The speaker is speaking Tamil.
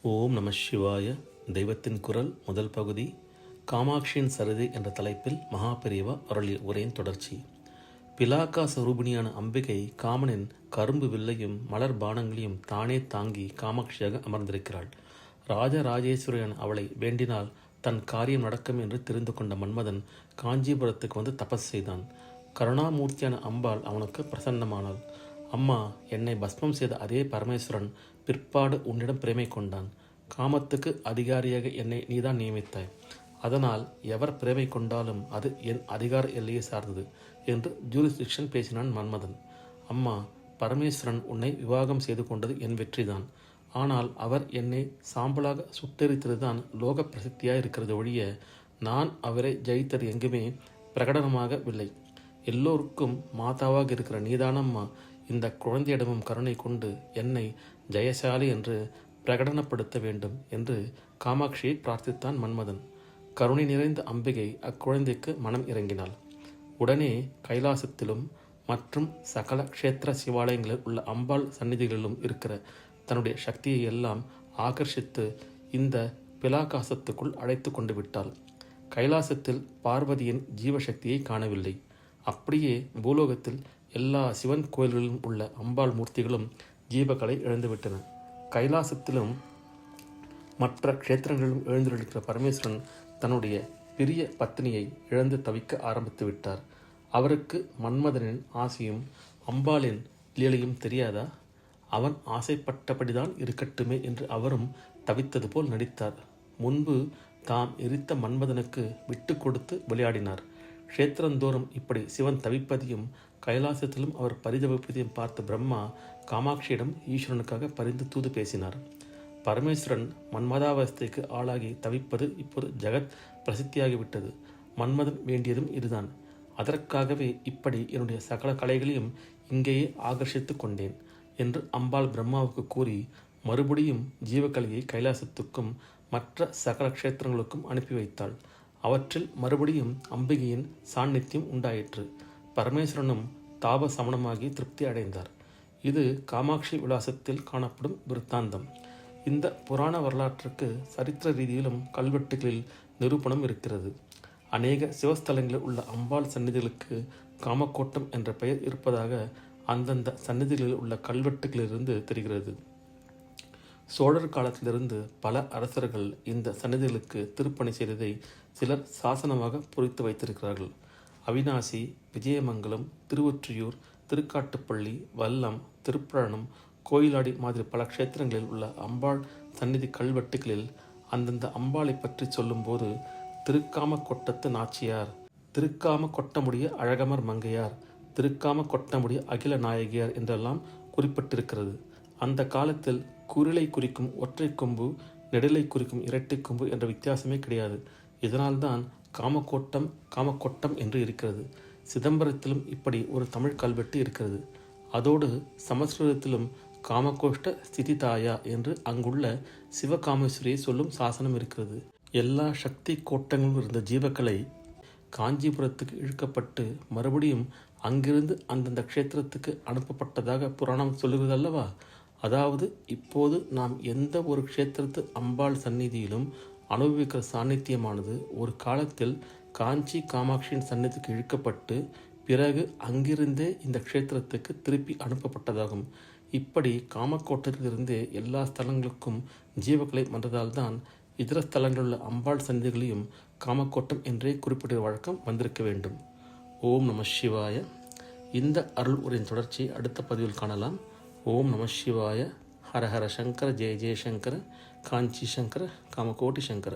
ஓம் நம சிவாய. தெய்வத்தின் குரல் முதல் பகுதி, காமாட்சியின் சரிதை என்ற தலைப்பில் மகாபெரிவா அருளிய உரையின் தொடர்ச்சி. பிலாக்கா ஸ்வரூபிணியான அம்பிகை காமனின் கரும்பு வில்லையும் மலர் பானங்களையும் தானே தாங்கி காமாட்சியாக அமர்ந்திருக்கிறாள். ராஜராஜேஸ்வரியான அவளை வேண்டினால் தன் காரியம் நடக்கும் என்று தெரிந்து கொண்ட மன்மதன் காஞ்சிபுரத்துக்கு வந்து தபஸ் செய்தான். கருணாமூர்த்தியான அம்பாள் அவனுக்கு பிரசன்னமானாள். அம்மா, என்னை பஸ்மம் செய்த அதே பரமேஸ்வரன் பிற்பாடு உன்னிடம் பிரேமை கொண்டான். காமத்துக்கு அதிகாரியாக என்னை நீதான் நியமித்தாய். அதனால் எவர் பிரேமை கொண்டாலும் அது என் அதிகார எல்லையை சார்ந்தது என்று ஜூரிஸ்டிக்ஷன் பேசினான் மன்மதன். அம்மா, பரமேஸ்வரன் உன்னை விவாகம் செய்து கொண்டது என் வெற்றிதான். ஆனால் அவர் என்னை சாம்பலாக சுட்டெரித்ததுதான் லோக பிரசித்தியாக இருக்கிறது ஒழிய நான் அவரை ஜெயித்தது எங்குமே பிரகடனமாகவில்லை. எல்லோருக்கும் மாதாவாக இருக்கிற நீதானம்மா இந்த குழந்தையிடமும் கருணை கொண்டு என்னை ஜெயசாலி என்று பிரகடனப்படுத்த வேண்டும் என்று காமாட்சியை பிரார்த்தித்தான் மன்மதன். கருணை நிறைந்த அம்பிகை அக்குழந்தைக்கு மனம் இறங்கினாள். உடனே கைலாசத்திலும் மற்றும் சகல க்ஷேத்திர சிவாலயங்களில் உள்ள அம்பாள் சந்நிதிகளிலும் இருக்கிற தன்னுடைய சக்தியை எல்லாம் ஆகர்ஷித்து இந்த பிலாகாசத்துக்குள் அழைத்து கொண்டு விட்டாள். கைலாசத்தில் பார்வதியின் ஜீவசக்தியை காணவில்லை. அப்படியே பூலோகத்தில் எல்லா சிவன் கோயில்களிலும் உள்ள அம்பாள் மூர்த்திகளும் ஜீவகளை இழந்துவிட்டன. கைலாசத்திலும் மற்ற க்ஷேத்திரங்களிலும் எழுந்திருக்கிற பரமேஸ்வரன் தன்னுடைய பிரிய பத்னியை இழந்து தவிக்க ஆரம்பித்து விட்டார். அவருக்கு மன்மதனின் ஆசையும் அம்பாளின் லீலையும் தெரியாதா? அவன் ஆசைப்பட்டபடிதான் இருக்கட்டுமே என்று அவரும் தவித்தது போல் நடித்தார். முன்பு தாம் எரித்த மன்மதனுக்கு விட்டு கொடுத்து விளையாடினார். க்ஷேத்திரந்தோறும் இப்படி சிவன் தவிப்பதையும் கைலாசத்திலும் அவர் பரிதவிப்பதையும் பார்த்த பிரம்மா காமாட்சியிடம் ஈஸ்வரனுக்காக பரிந்து தூது பேசினார். பரமேஸ்வரன் மன்மதாவஸ்தைக்கு ஆளாகி தவிப்பது இப்போது ஜெகத் பிரசித்தியாகிவிட்டது. மன்மதன் வேண்டியதும் இதுதான். அதற்காகவே இப்படி என்னுடைய சகல கலைகளையும் இங்கேயே ஆகர்ஷித்து கொண்டேன் என்று அம்பாள் பிரம்மாவுக்கு கூறி மறுபடியும் ஜீவகலையை கைலாசத்துக்கும் மற்ற சகல க்ஷேத்திரங்களுக்கும் அனுப்பி வைத்தாள். அவற்றில் மறுபடியும் அம்பிகையின் சாநித்தியம் உண்டாயிற்று. பரமேஸ்வரனும் தாப சமணமாகி திருப்தி அடைந்தார். இது காமாட்சி விலாசத்தில் காணப்படும் விருத்தாந்தம். இந்த புராண வரலாற்றுக்கு சரித்திர ரீதியிலும் கல்வெட்டுகளில் நிரூபணம் இருக்கிறது. அநேக சிவஸ்தலங்களில் உள்ள அம்பாள் சந்நிதிகளுக்கு காமக்கோட்டம் என்ற பெயர் இருப்பதாக அந்தந்த சந்நிதிகளில் உள்ள கல்வெட்டுகளிலிருந்து தெரிகிறது. சோழர் காலத்திலிருந்து பல அரசர்கள் இந்த சந்நிதிகளுக்கு திருப்பணி செய்ததை சிலர் சாசனமாக பொறித்து வைத்திருக்கிறார்கள். அவிநாசி, விஜயமங்கலம், திருவொற்றியூர், திருக்காட்டுப்பள்ளி, வல்லம், திருப்புராணம், கோயிலாடி மாதிரி பல க்ஷேத்திரங்களில் உள்ள அம்பாள் சந்நிதி கல்வெட்டுகளில் அந்தந்த அம்பாளை பற்றி சொல்லும்போது திருக்காம கொட்டத்து நாச்சியார், திருக்காம கொட்டமுடிய அழகமர் மங்கையார், திருக்காம கொட்டமுடிய அகில நாயகியார் என்றெல்லாம் குறிப்பிட்டிருக்கிறது. அந்த காலத்தில் குரிலை குறிக்கும் ஒற்றை கொம்பு, நெடிலை குறிக்கும் இரட்டை கொம்பு என்ற வித்தியாசமே கிடையாது. இதனால்தான் காமக்கொட்டம் என்று இருக்கிறது. சிதம்பரத்திலும் இப்படி ஒரு தமிழ் கல்வெட்டு இருக்கிறது. அதோடு சமஸ்கிருதத்திலும் காமகோஷ்ட ஸ்திதிதாயா என்று அங்குள்ள சிவகாமேஸ்வரியை சொல்லும் சாசனம் இருக்கிறது. எல்லா சக்தி கோட்டங்களும் இருந்த ஜீவக்கலை காஞ்சிபுரத்துக்கு இழுக்கப்பட்டு மறுபடியும் அங்கிருந்து அந்தந்த க்ஷேத்திரத்துக்கு அனுப்பப்பட்டதாக புராணம் சொல்லுகிறதல்லவா? அதாவது இப்போது நாம் எந்த ஒரு க்ஷேத்திரத்து அம்பாள் சந்நிதியிலும் அனுபவிக்கிற சாநித்தியமானது ஒரு காலத்தில் காஞ்சி காமாட்சியின் சந்நிதிக்கு இழுக்கப்பட்டு பிறகு அங்கிருந்தே இந்த க்ஷேத்திரத்துக்கு திருப்பி அனுப்பப்பட்டதாகும். இப்படி காமக்கோட்டத்திலிருந்தே எல்லா ஸ்தலங்களுக்கும் ஜீவக்கலை வந்ததால்தான் இதர ஸ்தலங்களில் உள்ள அம்பாள் சந்நிதிகளையும் காமக்கோட்டம் என்றே குறிப்பிடுற வழக்கம் வந்திருக்க வேண்டும். ஓம் நம சிவாய. இந்த அருள் உரையின் தொடர்ச்சியை அடுத்த பதிவில் காணலாம். ஓம் நம சிவாய. ஹர ஹர சங்கர, ஜெய ஜெயசங்கர, காஞ்சி சங்கர, காமகோட்டி சங்கர.